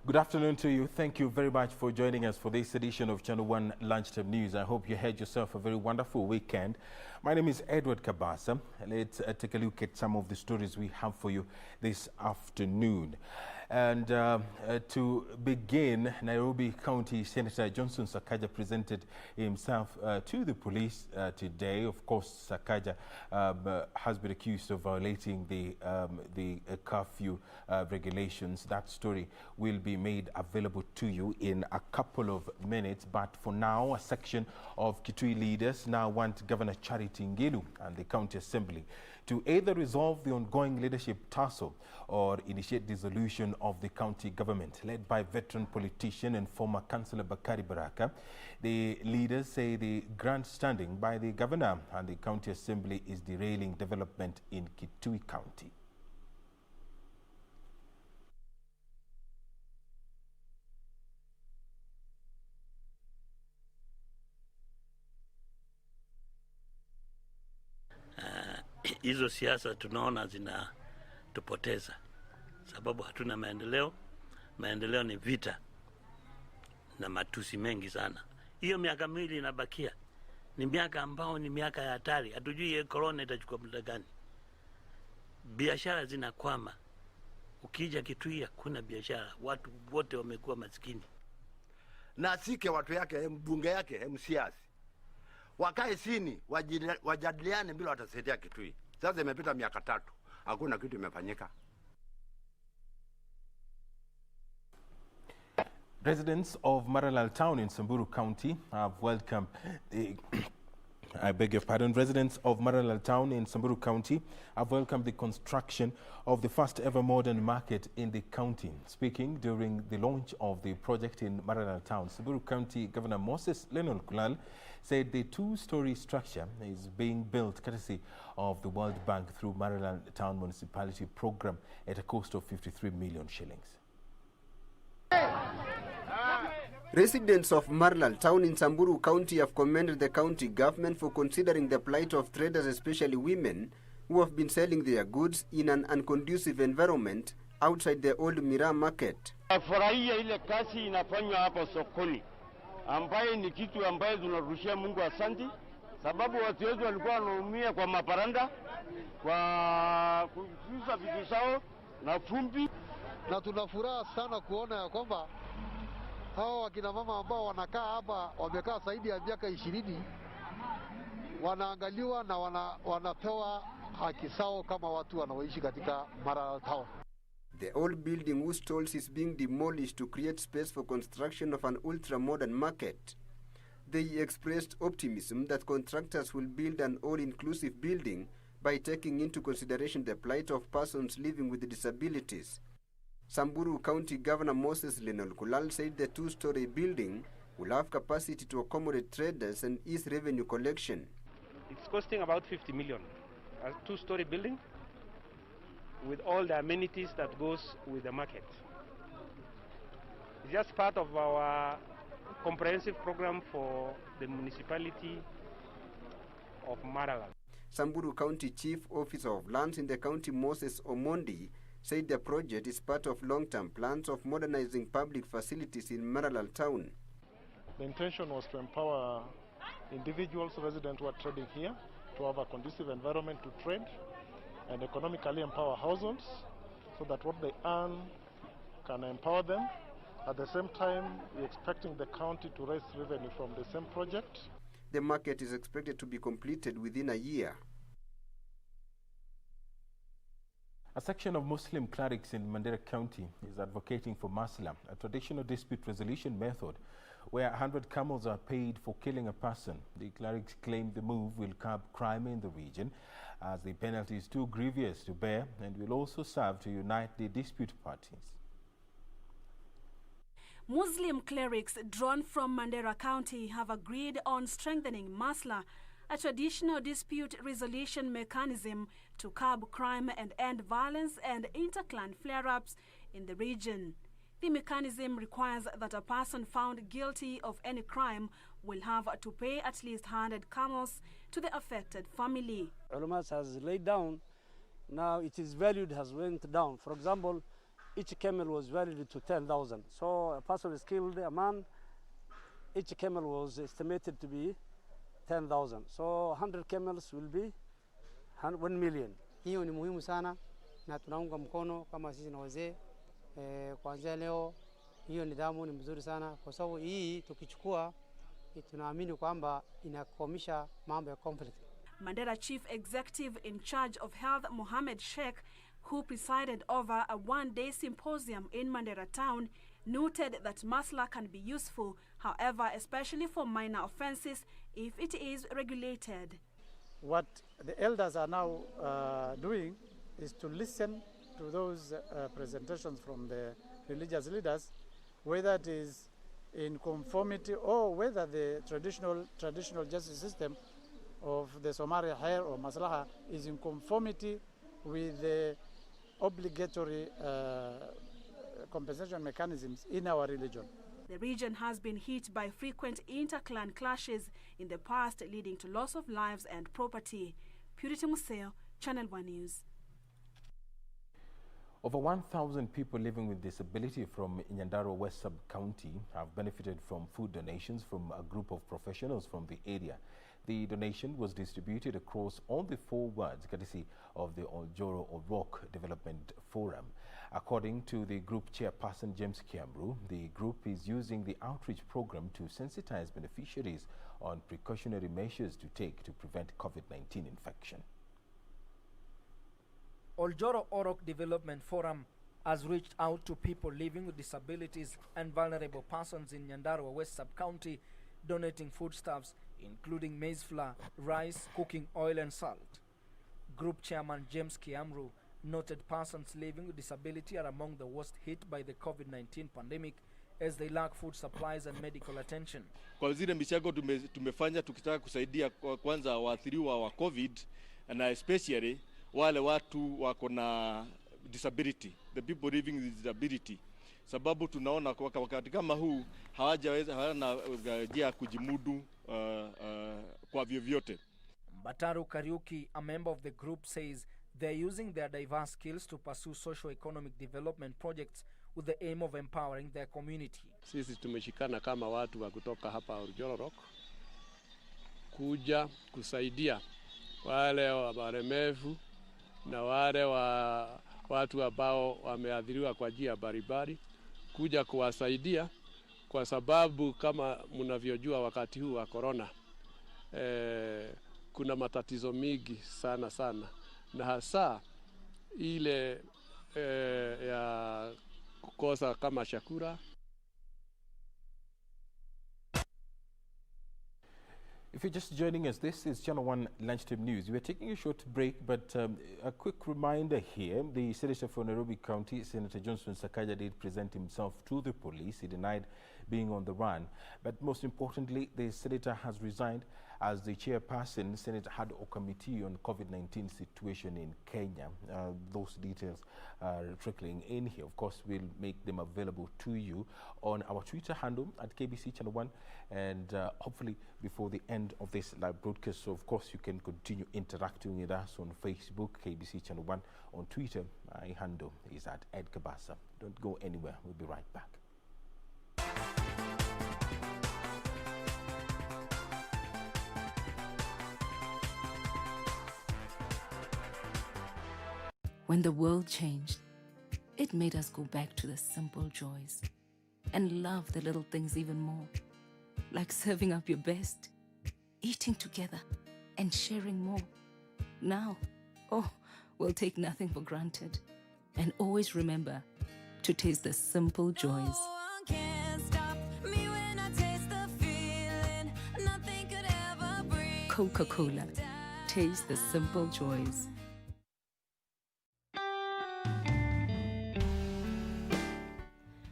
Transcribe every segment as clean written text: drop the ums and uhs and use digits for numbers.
Good afternoon to you. Thank you very much for joining us for this edition of Channel 1 Lunchtime News. I hope you had yourself a very wonderful weekend. My name is Edward Kabasa. Let's take a look at some of the stories we have for you this afternoon. And to begin, Nairobi County Senator Johnson Sakaja presented himself to the police today. Of course, Sakaja has been accused of violating the curfew regulations. That story will be made available to you in a couple of minutes. But for now, a section of Kitui leaders now want Governor Charity Ngilu and the County Assembly to either resolve the ongoing leadership tussle or initiate dissolution of the county government led by veteran politician and former Councillor Bakari Baraka. The leaders say the grandstanding by the governor and the County Assembly is derailing development in Kitui County. Hizo siasa tunaona zinatupoteza, sababu hatuna maendeleo. Maendeleo ni vita na matusi mengi sana. Hiyo miaka miwili inabakia ni miaka ambao ni miaka ya hatari. Hatujui corona itachukua muda gani. Biashara zinakwama. Ukija Kitui hakuna biashara, watu wote wamekuwa maskini. Na asike watu yake, mbunge yake, msiasi wakae chini wajadiliane bila watasaidia Kitui. Sasa imepita miaka 3, hakuna kitu imefanyika. Residents of Maralal Town in Samburu County have welcomed the Residents of Maralal Town in Samburu County have welcomed the construction of the first ever modern market in the county. Speaking during the launch of the project in Maralal Town, Samburu County Governor Moses Lenol said the 2-story structure is being built courtesy of the World Bank through Maralal Town Municipality program at a cost of 53 million shillings. Residents of Maralal Town in Samburu County have commended the county government for considering the plight of traders, especially women, who have been selling their goods in an unconducive environment outside the old Mira market. Furahia ile kazi inafanywa hapo sokoni, ambaye ni kitu ambaye tunarushia Mungu asanti, sababu watu wetu walikuwa wanaumia kwa maparanda, kwa kuuza vitu zao na fumbi, na tunafuraha sana kuona ya kwamba hawa wakina mama ambao wanakaa hapa wamekaa zaidi ya miaka 20 wanaangaliwa na wanapewa haki zao kama watu wanaoishi katika Maralal Town. The old building whose stalls is being demolished to create space for construction of an ultra-modern market. They expressed optimism that contractors will build an all-inclusive building by taking into consideration the plight of persons living with disabilities. Samburu County Governor Moses Lenol said the 2-story building will have capacity to accommodate traders and ease revenue collection. It's costing about 50 million, a 2-story building with all the amenities that goes with the market. It's just part of our comprehensive program for the municipality of Maralal. Samburu County Chief Officer of Lands in the county, Moses Omondi, said the project is part of long-term plans of modernizing public facilities in Maralal Town. The intention was to empower individuals, residents who are trading here, to have a conducive environment to trade and economically empower households so that what they earn can empower them. At the same time, we're expecting the county to raise revenue from the same project. The market is expected to be completed within a year. A section of Muslim clerics in Mandera County is advocating for masla, a traditional dispute resolution method where 100 camels are paid for killing a person. The clerics claim the move will curb crime in the region as the penalty is too grievous to bear and will also serve to unite the dispute parties. Muslim clerics drawn from Mandera County have agreed on strengthening masla, a traditional dispute resolution mechanism to curb crime and end violence and interclan flare-ups in the region. The mechanism requires that a person found guilty of any crime will have to pay at least 100 camels to the affected family. Ulama has laid down, now it is valued, has went down. For example, each camel was valued to 10,000. So a person is killed, a man, each camel was estimated to be 10,000. So 100 camels will be 1 million. Hiyo ni muhimu sana na tunaunga mkono kama sisi na wazee kuanzia leo. Hiyo nidhamu ni mzuri sana kwa sababu hii tukichukua tunaamini kwamba inakomisha mambo ya conflict. Mandera Chief Executive in charge of Health Mohamed Sheikh, who presided over a one-day symposium in Mandera town, noted that masla can be useful, however, especially for minor offenses if it is regulated. What the elders are now doing is to listen to those presentations from the religious leaders, whether it is in conformity or whether the traditional justice system of the Somali Khair or Maslaha is in conformity with the obligatory compensation mechanisms in our religion. The region has been hit by frequent inter-clan clashes in the past, leading to loss of lives and property. Purity Museo, Channel 1 News. Over 1,000 people living with disability from Nyandarua West Sub-County have benefited from food donations from a group of professionals from the area. The donation was distributed across all the 4 wards, courtesy of the Oljoro Orok Development Forum. According to the group chairperson, James Kiamru, the group is using the outreach program to sensitize beneficiaries on precautionary measures to take to prevent COVID-19 infection. Oljoro Orok Development Forum has reached out to people living with disabilities and vulnerable persons in Nyandarua West Sub-County, donating foodstuffs including maize flour, rice, cooking oil and salt. Group chairman James Kiamru noted persons living with disability are among the worst hit by the COVID-19 pandemic as they lack food supplies and medical attention. Kwa zile michango tumefanya tukitaka kusaidia kwanza waathiriwa wa COVID na especially wale watu wako na disability, the people living with disability. Sababu tunaona kwa wakati kama huu hawana njia kujimudu kwa vyovyote. Bataru Kariuki, a member of the group, says they're using their diverse skills to pursue socio-economic development projects with the aim of empowering their community. Sisi tumeshikana kama watu wa kutoka hapa Oljoro Orok kuja kusaidia wale walemavu na wale watu ambao wameathiriwa kwa njia mbalimbali, kuja kuwasaidia kwa sababu kama mnavyojua wakati huu wa corona kuna matatizo mingi sana na hasa ile ya kukosa kama chakula. If you're just joining us, this is Channel 1 Lunchtime News. We're taking a short break, but a quick reminder here. The Senator for Nairobi County, Senator Johnson Sakaja, did present himself to the police. He denied being on the run. But most importantly, the senator has resigned as the chairperson, Senate ad hoc committee on COVID-19 situation in Kenya. Those details are trickling in here. Of course, we'll make them available to you on our Twitter handle at KBC Channel 1, and hopefully before the end of this live broadcast. So, of course, you can continue interacting with us on Facebook, KBC Channel 1, on Twitter. My handle is at Kabasa. Don't go anywhere. We'll be right back. When the world changed, it made us go back to the simple joys and love the little things even more, like serving up your best, eating together, and sharing more. Now, we'll take nothing for granted and always remember to taste the simple joys. Coca-Cola. Taste the simple joys.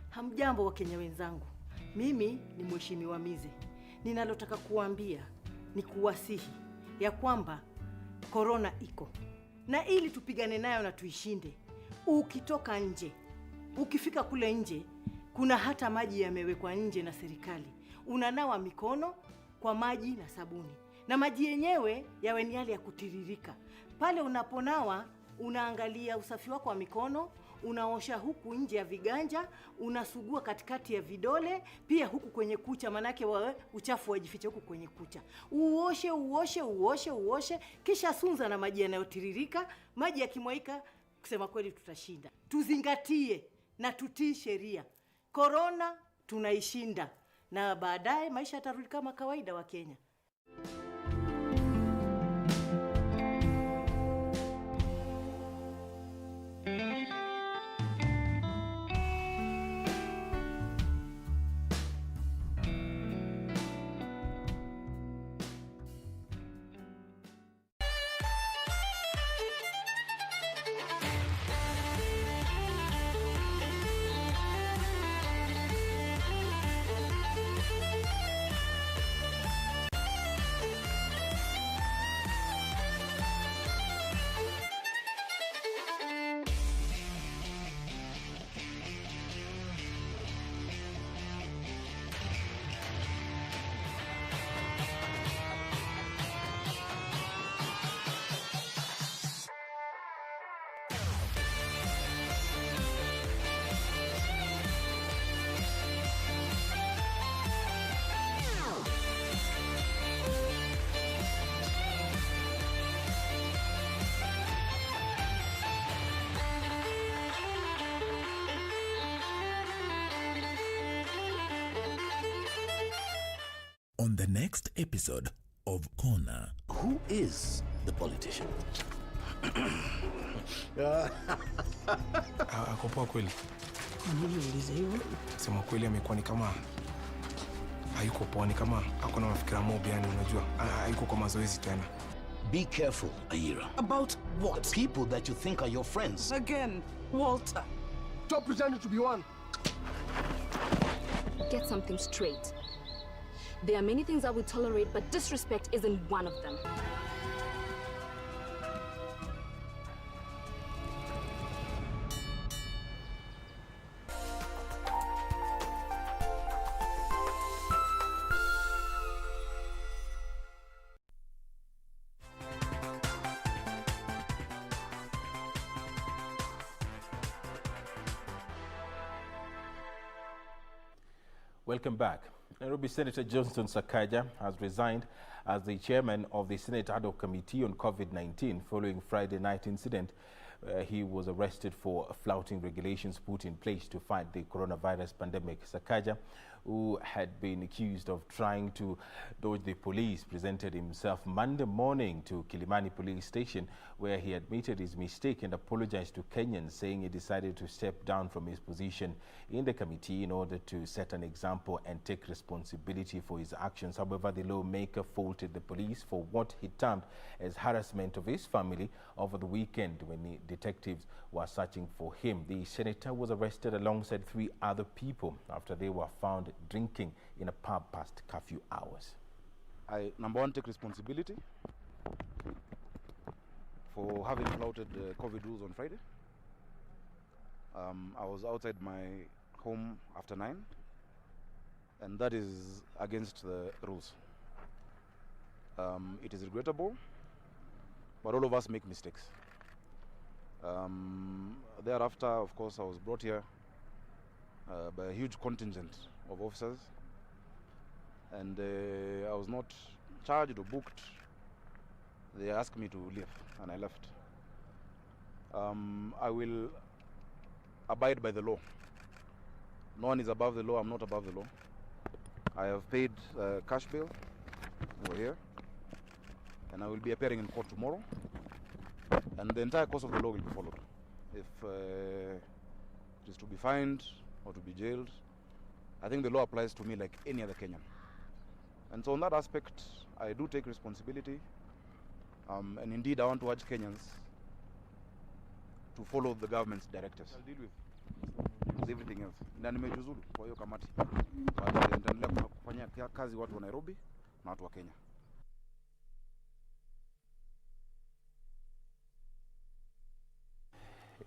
Hamjambo wa Kenya wenzangu. Mimi ni Mheshimiwa Mize. Ninalotaka kuambia ni kuwasihi ya kwamba corona iko. Na ili tupigane nayo na tuishinde, ukitoka nje, ukifika kule nje, kuna hata maji yamewekwa nje na serikali. Unanawa mikono kwa maji na sabuni. Na maji yenyewe yawe ni yale ya kutiririka. Pale unaponawa, unaangalia usafi wako wa mikono, unaosha huku nje ya viganja, unasugua katikati ya vidole, pia huku kwenye kucha, manake uchafu wajifiche huku kwenye kucha. Uoshe, kisha sunza na maji yanayotiririka. Maji yakimwaika, kusema kweli tutashinda. Tuzingatie na tutii sheria. Corona tunaishinda, na baadaye maisha yatarudi kama kawaida wa Kenya. On the next episode of Corner. Who is the politician? Akopoa kweli. Niulize hivyo. Sema kweli amekuwa ni kama hayuko poa, ni kama hakuna mafikira mobi, yani unajua. Hayuko kwa mazoezi tena. Be careful, Ayira. About what? The people that you think are your friends. Again, Walter. Stop pretending to be one. Get something straight. There are many things I would tolerate, but disrespect isn't one of them. Welcome back. Nairobi Senator Johnson Sakaja has resigned as the chairman of the Senate Ad Hoc Committee on COVID-19 following Friday night incident where he was arrested for flouting regulations put in place to fight the coronavirus pandemic. Sakaja, who had been accused of trying to dodge the police, presented himself Monday morning to Kilimani police station where he admitted his mistake and apologized to Kenyans, saying he decided to step down from his position in the committee in order to set an example and take responsibility for his actions. However, the lawmaker faulted the police for what he termed as harassment of his family over the weekend when the detectives were searching for him. The senator was arrested alongside 3 other people after they were found drinking in a pub past curfew hours. I, number one, take responsibility for having flouted the COVID rules on Friday. I was outside my home after 9, and that is against the rules. It is regrettable, but all of us make mistakes. Thereafter, of course, I was brought here by a huge contingent of officers, and I was not charged or booked. They asked me to leave, and I left. I will abide by the law. No one is above the law. I'm not above the law. I have paid cash bail over here, and I will be appearing in court tomorrow, and the entire course of the law will be followed. If it is to be fined or to be jailed, I think the law applies to me like any other Kenyan. And so on that aspect, I do take responsibility, and indeed I want to urge Kenyans to follow the government's directives. I'll deal with everything else. Na nimejuzulu kwa hiyo kamati. Nitaendelea kufanya kazi watu wa Nairobi na watu wa Kenya.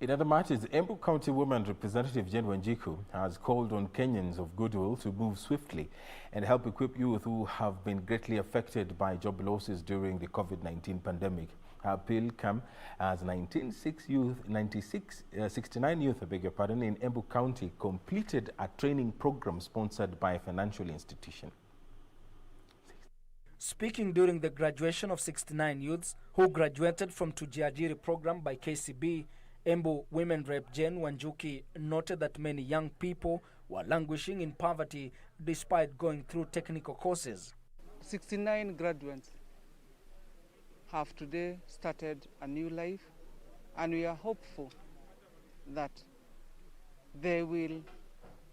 In other matters, Embu County Women Representative Jane Wanjiku has called on Kenyans of goodwill to move swiftly and help equip youth who have been greatly affected by job losses during the COVID-19 pandemic. Her appeal come as 69 youth, in Embu County completed a training program sponsored by a financial institution. Speaking during the graduation of 69 youths who graduated from Tujiajiri program by KCB, Embu Women Rep Jen Wanjuki noted that many young people were languishing in poverty despite going through technical courses. 69 graduates have today started a new life, and we are hopeful that they will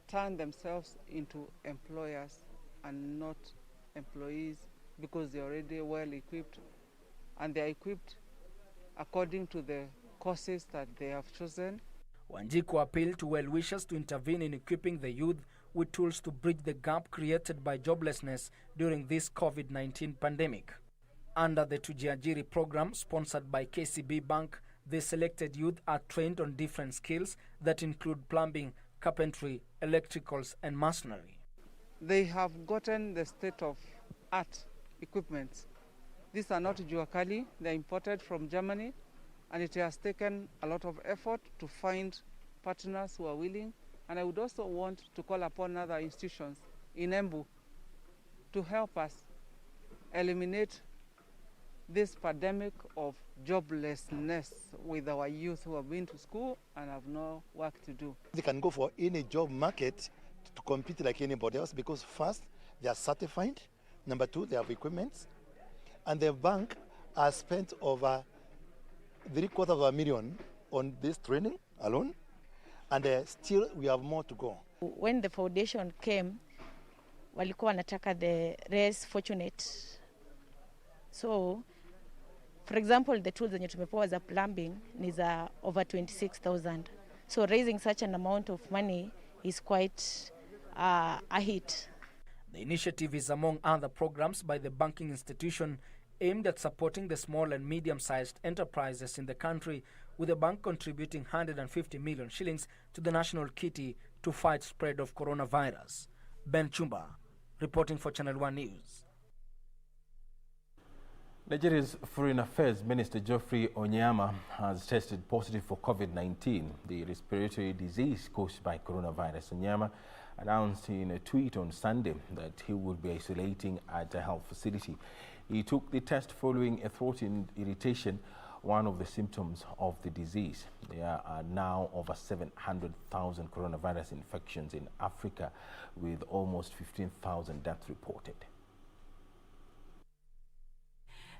turn themselves into employers and not employees, because they're already well equipped, and they're equipped according to the courses that they have chosen. Wanjiku appealed to well-wishers to intervene in equipping the youth with tools to bridge the gap created by joblessness during this COVID-19 pandemic. Under the Tujiajiri program sponsored by KCB Bank, the selected youth are trained on different skills that include plumbing, carpentry, electricals, and masonry. They have gotten the state-of-art equipment. These are not Juakali, they're imported from Germany, and it has taken a lot of effort to find partners who are willing. And I would also want to call upon other institutions in Embu to help us eliminate this pandemic of joblessness with our youth who have been to school and have no work to do. They can go for any job market to compete like anybody else, because first, they are certified. Number two, they have equipment. And the bank has spent over $750,000 on this training alone. And still, we have more to go. When the foundation came, walikuwa wanataka the less fortunate. So, for example, the tools zenye tumepewa za plumbing ni za over 26,000. So raising such an amount of money is quite a hit. The initiative is among other programs by the banking institution aimed at supporting the small and medium-sized enterprises in the country, with the bank contributing 150 million shillings to the national kitty to fight spread of coronavirus. Ben Chumba, reporting for Channel 1 News. Nigeria's Foreign Affairs Minister Geoffrey Onyeama has tested positive for COVID-19, the respiratory disease caused by coronavirus. Onyeama announced in a tweet on Sunday that he would be isolating at a health facility. He took the test following a throat irritation, one of the symptoms of the disease. There are now over 700,000 coronavirus infections in Africa, with almost 15,000 deaths reported.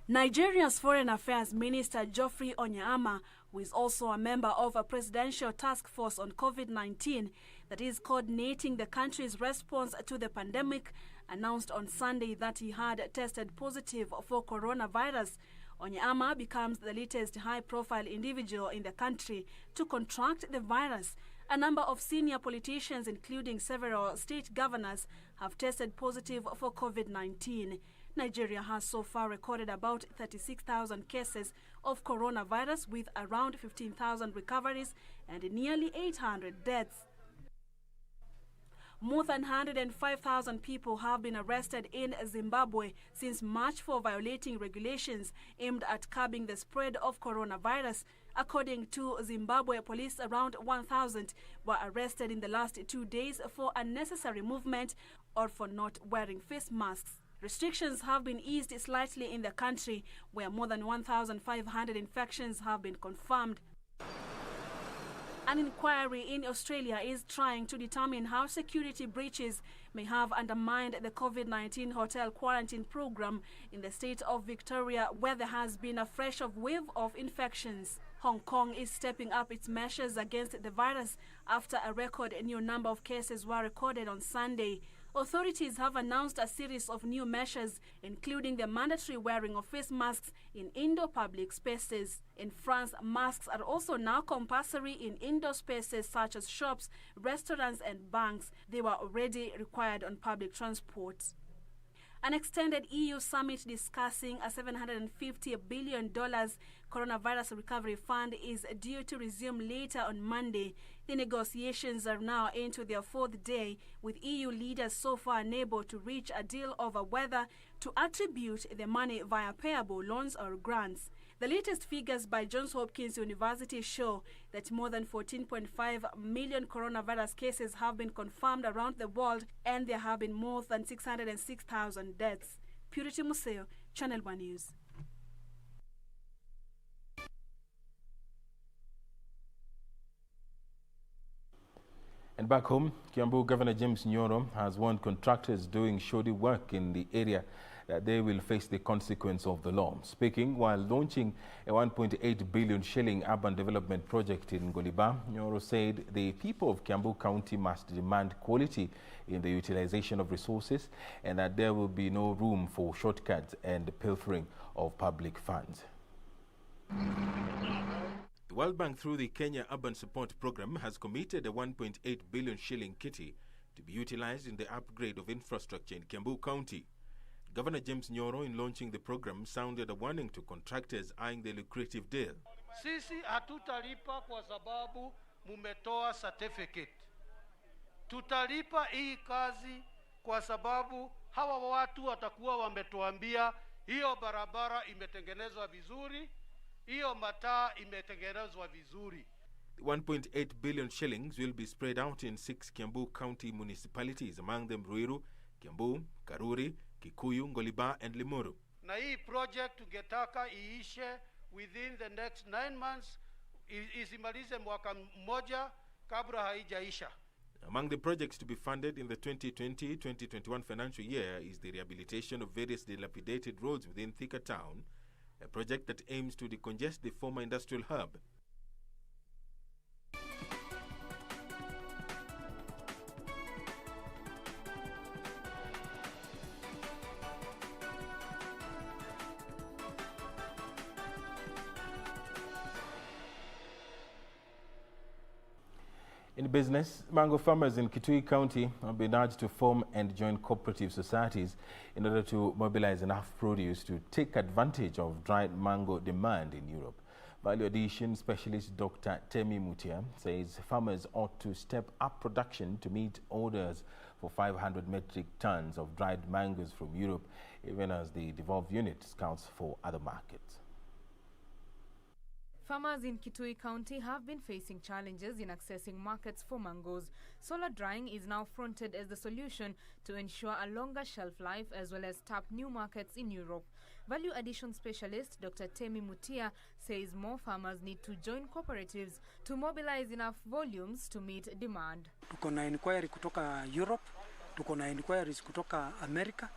Nigeria's Foreign Affairs Minister Geoffrey Onyeama, who is also a member of a presidential task force on COVID-19 that is coordinating the country's response to the pandemic, announced on Sunday that he had tested positive for coronavirus. Onyeama becomes the latest high-profile individual in the country to contract the virus. A number of senior politicians, including several state governors, have tested positive for COVID-19. Nigeria has so far recorded about 36,000 cases of coronavirus, with around 15,000 recoveries and nearly 800 deaths. More than 105,000 people have been arrested in Zimbabwe since March for violating regulations aimed at curbing the spread of coronavirus. According to Zimbabwe police, around 1,000 were arrested in the last 2 days for unnecessary movement or for not wearing face masks. Restrictions have been eased slightly in the country, where more than 1,500 infections have been confirmed. An inquiry in Australia is trying to determine how security breaches may have undermined the COVID-19 hotel quarantine program in the state of Victoria, where there has been a fresh wave of infections. Hong Kong is stepping up its measures against the virus after a record new number of cases were recorded on Sunday. Authorities have announced a series of new measures, including the mandatory wearing of face masks in indoor public spaces. In France, masks are also now compulsory in indoor spaces such as shops, restaurants, and banks. They were already required on public transport. An extended EU summit discussing a $750 billion coronavirus recovery fund is due to resume later on Monday. The negotiations are now into their fourth day, with EU leaders so far unable to reach a deal over whether to attribute the money via payable loans or grants. The latest figures by Johns Hopkins University show that more than 14.5 million coronavirus cases have been confirmed around the world, and there have been more than 606,000 deaths. Purity Museo, Channel 1 News. And back home, Kiambu Governor James Nyoro has warned contractors doing shoddy work in the area that they will face the consequence of the law. Speaking while launching a 1.8 billion shilling urban development project in Ngoliba, Nyoro said the people of Kiambu County must demand quality in the utilization of resources and that there will be no room for shortcuts and pilfering of public funds. The World Bank, through the Kenya Urban Support Program, has committed a 1.8 billion shilling kitty to be utilized in the upgrade of infrastructure in Kiambu County. Governor James Nyoro, in launching the program, sounded a warning to contractors eyeing the lucrative deal. Sisi hatutalipa kwa sababu mumetoa certificate. Tutalipa hii kazi kwa sababu hawa watu watakuwa wametuambia hiyo barabara imetengenezwa vizuri, hiyo mataa imetengenezwa vizuri. 1.8 billion shillings will be spread out in 6 Kiambu County municipalities, among them Ruiru, Kiambu, Karuri, Kikuyu, Ngoliba and Limuru. Na hii project tungetaka iishe within the next 9 months, isimalize mwaka mmoja kabla haijaisha. Among the projects to be funded in the 2020-2021 financial year is the rehabilitation of various dilapidated roads within Thika Town, a project that aims to decongest the former industrial hub. In business, mango farmers in Kitui County have been urged to form and join cooperative societies in order to mobilize enough produce to take advantage of dried mango demand in Europe. Value addition specialist Dr. Temi Mutia says farmers ought to step up production to meet orders for 500 metric tons of dried mangoes from Europe, even as the devolved unit scouts for other markets. Farmers in Kitui County have been facing challenges in accessing markets for mangoes. Solar drying is now fronted as the solution to ensure a longer shelf life as well as tap new markets in Europe. Value addition specialist Dr. Temi Mutia says more farmers need to join cooperatives to mobilize enough volumes to meet demand. Tuko na inquiry kutoka Europe, tuko na inquiries kutoka America,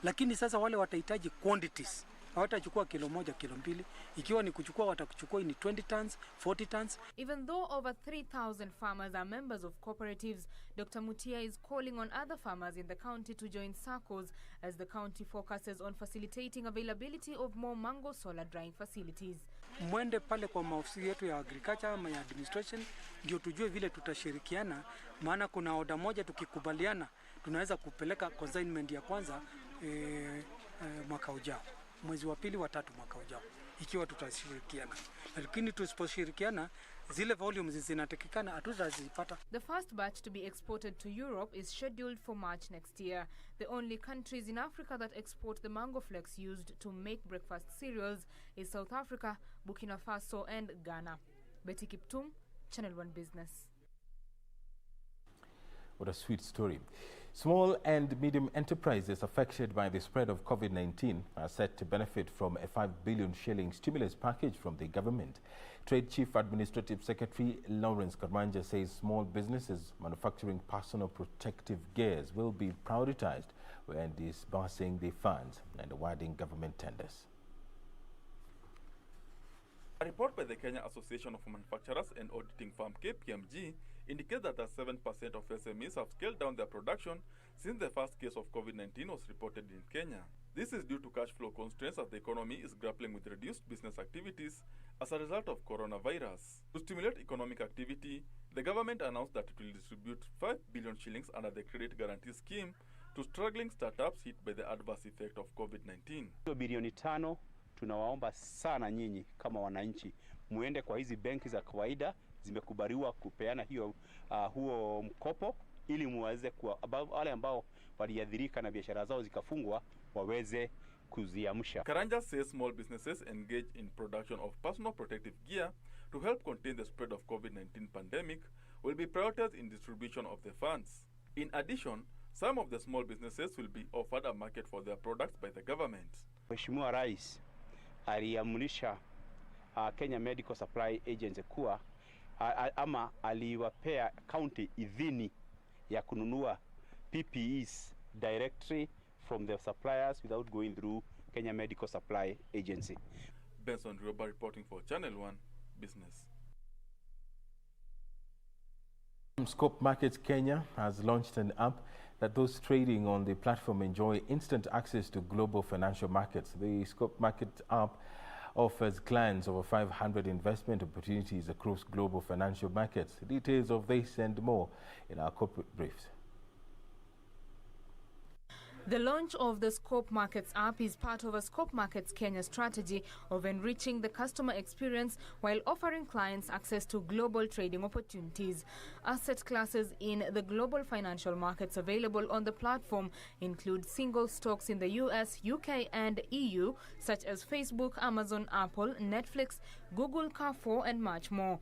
lakini sasa wale watahitaji quantities. Hawatachukua kilo moja, kilo mbili. Ikiwa ni kuchukua, watakuchukua ni 20 tons, 40 tons. Even though over 3,000 farmers are members of cooperatives, Dr. Mutia is calling on other farmers in the county to join SACCOs as the county focuses on facilitating availability of more mango solar drying facilities. Mwende pale kwa maofisi yetu ya agriculture ama ya administration ndio tujue vile tutashirikiana, maana kuna oda moja tukikubaliana tunaweza kupeleka consignment ya kwanza mwaka ujao. Mwezi wa pili wa tatu mwaka ujao ikiwa tutashirikiana, lakini tusiposhirikiana zile volumes zinatakikana hatutazipata. The first batch to be exported to Europe is scheduled for March next year. The only countries in Africa that export the mango flakes used to make breakfast cereals is South Africa, Burkina Faso and Ghana. Betty Kiptum, Channel 1 Business. What a sweet story. Small and medium enterprises affected by the spread of COVID-19 are set to benefit from a 5 billion shilling stimulus package from the government. Trade Chief Administrative Secretary Lawrence Karmanja says small businesses manufacturing personal protective gears will be prioritized when disbursing the funds and awarding government tenders. A report by the Kenya Association of Manufacturers and Auditing Firm KPMG indicates that 7% of SMEs have scaled down their production since the first case of COVID-19 was reported in Kenya. This is due to cash flow constraints as the economy is grappling with reduced business activities as a result of coronavirus. To stimulate economic activity, the government announced that it will distribute 5 billion shillings under the Credit Guarantee Scheme to struggling startups hit by the adverse effect of COVID-19. Bilioni 5 tunawaomba sana nyinyi kama wananchi muende kwa hizi benki za kawaida zimekubaliwa kupeana huo mkopo ili muweze wale ambao waliathirika na biashara zao zikafungwa waweze kuziamsha. Karanja says small businesses engage in production of personal protective gear to help contain the spread of COVID-19 pandemic will be prioritized in distribution of the funds. In addition, some of the small businesses will be offered a market for their products by the government. Mheshimiwa Rais aliamrisha Kenya Medical Supply Agency kuwa ama aliwapea county idhini ya kununua PPEs directly from the suppliers without going through Kenya Medical Supply Agency. Benson Rioba reporting for Channel 1 Business. Scope Markets Kenya has launched an app that those trading on the platform enjoy instant access to global financial markets. The Scope Market app offers clients over 500 investment opportunities across global financial markets. Details of this and more in our corporate briefs. The launch of the Scope Markets app is part of a Scope Markets Kenya strategy of enriching the customer experience while offering clients access to global trading opportunities. Asset classes in the global financial markets available on the platform include single stocks in the US, UK and EU, such as Facebook, Amazon, Apple, Netflix, Google, Carrefour and much more.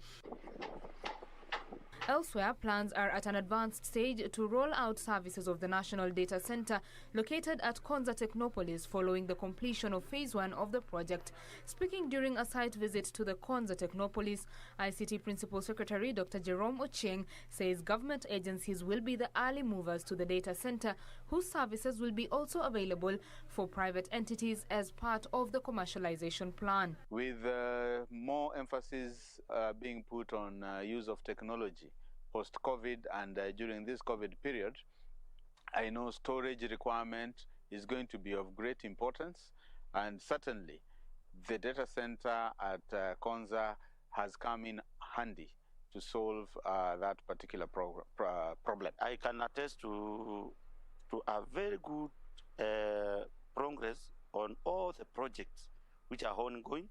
Elsewhere, plans are at an advanced stage to roll out services of the National Data Center located at Konza Technopolis following the completion of Phase 1 of the project. Speaking during a site visit to the Konza Technopolis, ICT Principal Secretary Dr. Jerome Ochieng says government agencies will be the early movers to the data center, whose services will be also available for private entities as part of the commercialization plan. With more emphasis being put on use of technology post-COVID and during this COVID period, I know storage requirement is going to be of great importance, and certainly the data center at Konza has come in handy to solve that particular problem. I can attest to a very good progress on all the projects which are ongoing.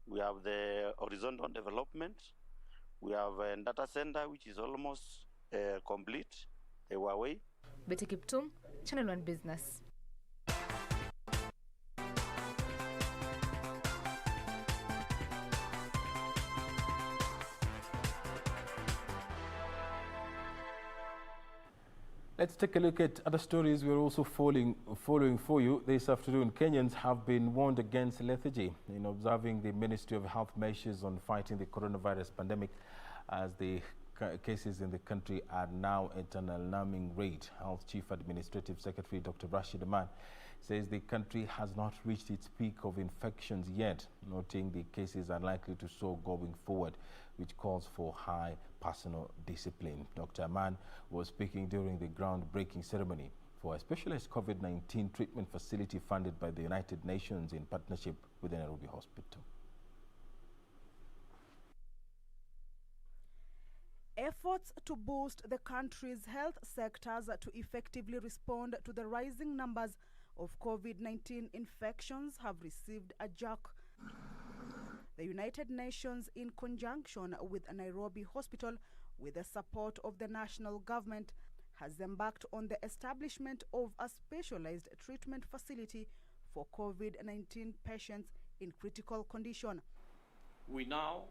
We have the horizontal development. We have a data center which is almost complete, the Huawei. Betty Kiptum, Channel 1 Business. Let's take a look at other stories we're also following for you this afternoon. Kenyans have been warned against lethargy in observing the Ministry of Health measures on fighting the coronavirus pandemic, as the cases in the country are now at an alarming rate. Health Chief Administrative Secretary Dr. Rashid Aman says the country has not reached its peak of infections yet, noting the cases are likely to soar going forward, which calls for high personal discipline. Dr. Aman was speaking during the groundbreaking ceremony for a specialized COVID-19 treatment facility funded by the United Nations in partnership with the Nairobi Hospital. Efforts to boost the country's health sectors to effectively respond to the rising numbers of COVID-19 infections have received a jerk. The United Nations, in conjunction with a Nairobi Hospital, with the support of the national government, has embarked on the establishment of a specialized treatment facility for COVID-19 patients in critical condition. We now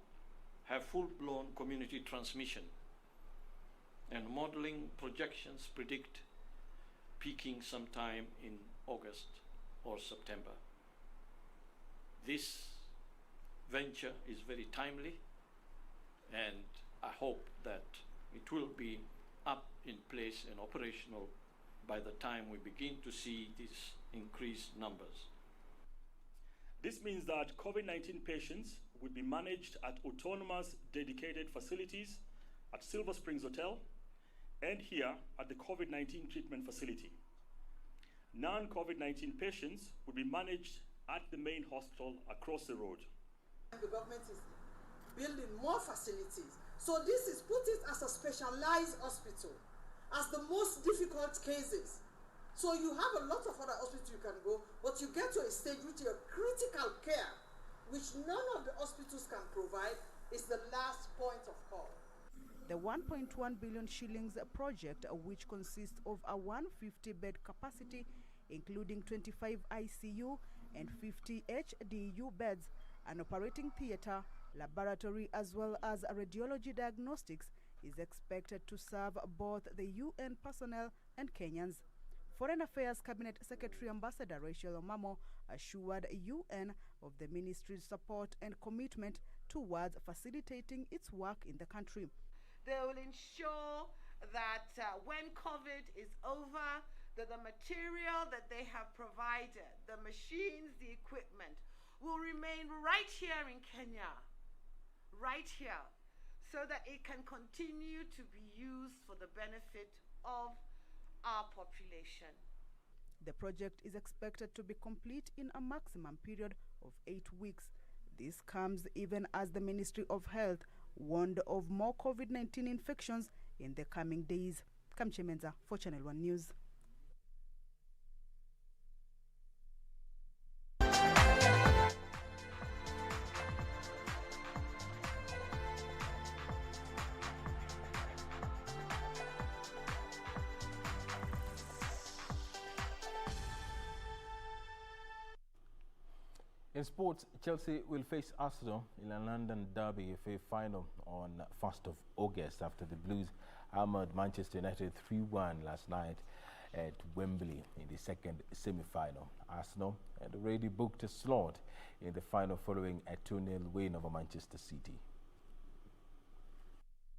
have full-blown community transmission, and modeling projections predict peaking sometime in August or September. This venture is very timely, and I hope that it will be up in place and operational by the time we begin to see these increased numbers. This means that COVID-19 patients will be managed at autonomous dedicated facilities at Silver Springs Hotel and here at the COVID-19 treatment facility. Non-COVID-19 patients will be managed at the main hospital across the road. The government is building more facilities. So this is put it as a specialized hospital, as the most difficult cases. So you have a lot of other hospitals you can go, but you get to a stage which your critical care, which none of the hospitals can provide, is the last point of call. The 1.1 billion shillings project, which consists of a 150-bed capacity, including 25 ICU and 50 HDU beds, an operating theatre, laboratory as well as radiology diagnostics is expected to serve both the UN personnel and Kenyans. Foreign Affairs Cabinet Secretary Ambassador Rachel Omamo assured UN of the ministry's support and commitment towards facilitating its work in the country. They will ensure that when COVID is over, that the material that they have provided, the machines, the equipment, will remain right here in Kenya, right here, so that it can continue to be used for the benefit of our population. The project is expected to be complete in a maximum period of 8 weeks. This comes even as the Ministry of Health warned of more COVID-19 infections in the coming days. Kamche Menza for Channel 1 News. In sports, Chelsea will face Arsenal in a London derby FA final on 1st of August after the Blues hammered Manchester United 3-1 last night at Wembley in the second semi-final. Arsenal had already booked a slot in the final following a 2-0 win over Manchester City.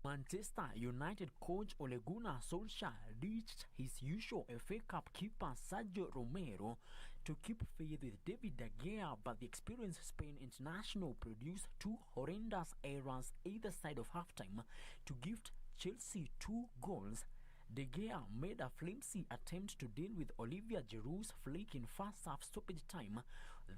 Manchester United coach Ole Gunnar Solskjaer reached his usual FA Cup keeper Sergio Romero to keep faith with David De Gea, but the experienced Spain international produced two horrendous errors either side of halftime to gift Chelsea 2 goals. De Gea made a flimsy attempt to deal with Olivier Giroud's flick in first half stoppage time,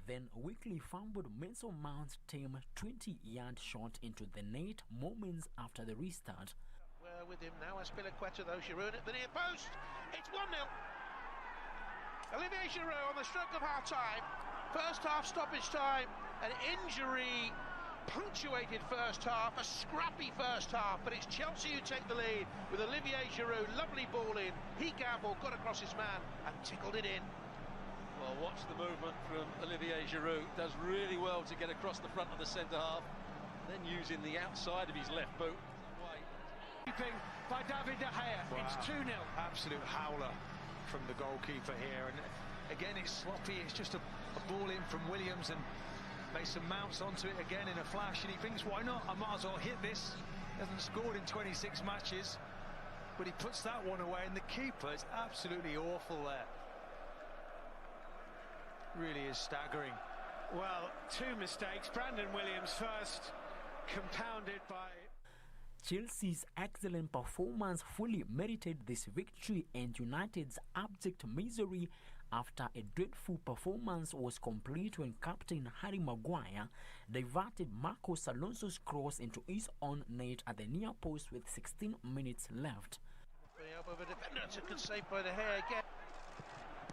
then weakly fumbled Mason Mount's tame 20-yard shot into the net moments after the restart. We're with him now, Aspilicueta though, Giroud at the near post. It's 1-0. Olivier Giroud on the stroke of half-time. First half stoppage time, an injury punctuated first half, a scrappy first half, but it's Chelsea who take the lead with Olivier Giroud. Lovely ball in, he gambled, got across his man and tickled it in. Well, watch the movement from Olivier Giroud. Does really well to get across the front of the centre half, then using the outside of his left boot. Keeping by David De Gea. Wow. It's 2-0. Absolute howler from the goalkeeper here, and again it's sloppy. It's just a ball in from Williams, and Mason Mount's onto it again in a flash, and he thinks, why not? I might as well hit this. Hasn't scored in 26 matches, but he puts that one away, and the keeper is absolutely awful there. Really is staggering. Well, two mistakes. Brandon Williams first, compounded by... Chelsea's excellent performance fully merited this victory, and United's abject misery after a dreadful performance was complete when captain Harry Maguire diverted Marcos Alonso's cross into his own net at the near post with 16 minutes left. The elbow of a defender, it's a good save by De Gea again.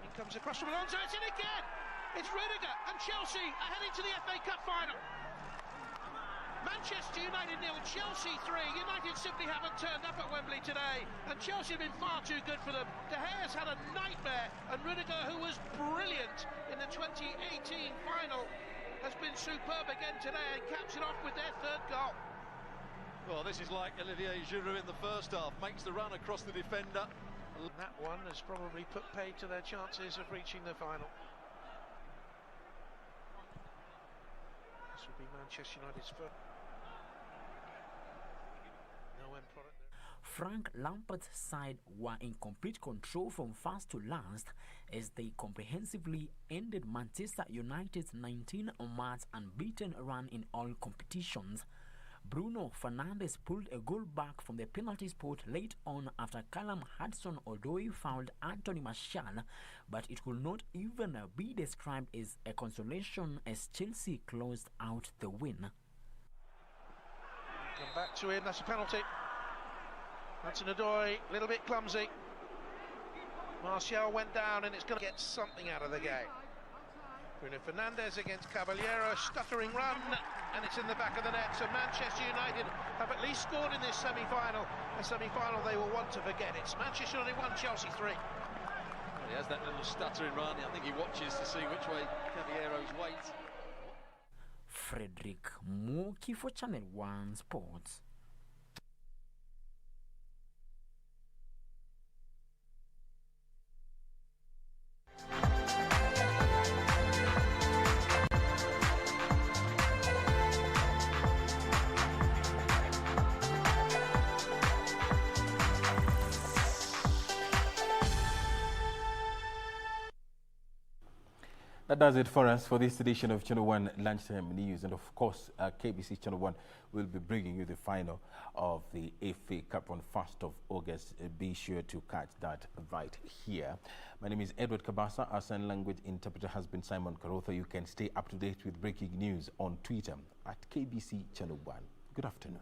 It comes across from Alonso, it's in again! It's Rudiger and Chelsea are heading to the FA Cup final. Manchester United 0, Chelsea 3. United simply haven't turned up at Wembley today, and Chelsea have been far too good for them. De Gea's had a nightmare, and Rudiger, who was brilliant in the 2018 final, has been superb again today and caps it off with their third goal. Well, this is like Olivier Giroud in the first half, makes the run across the defender. And that one has probably put paid to their chances of reaching the final. This will be Manchester United's first. Frank Lampard's side were in complete control from first to last as they comprehensively ended Manchester United's 19-match unbeaten run in all competitions. Bruno Fernandes pulled a goal back from the penalty spot late on after Callum Hudson-Odoi fouled Anthony Martial, but it could not even be described as a consolation as Chelsea closed out the win. Come back to him, that's a penalty. Hudson-Odoi, a little bit clumsy. Martial went down, and it's going to get something out of the game. Bruno Fernandes against Caballero, stuttering run, and it's in the back of the net. So Manchester United have at least scored in this semi-final, a semi-final they will want to forget. It's Manchester United 1, Chelsea 3. He has that little stuttering run. I think he watches to see which way Caballero's weight. Frederick Muki for Channel 1 Sports. That does it for us for this edition of Channel 1 Lunchtime News. And of course, KBC Channel 1 will be bringing you the final of the FA Cup on 1st of August. Be sure to catch that right here. My name is Edward Kabasa. Our sign language interpreter has been Simon Karotha. You can stay up to date with breaking news on Twitter at KBC Channel 1. Good afternoon.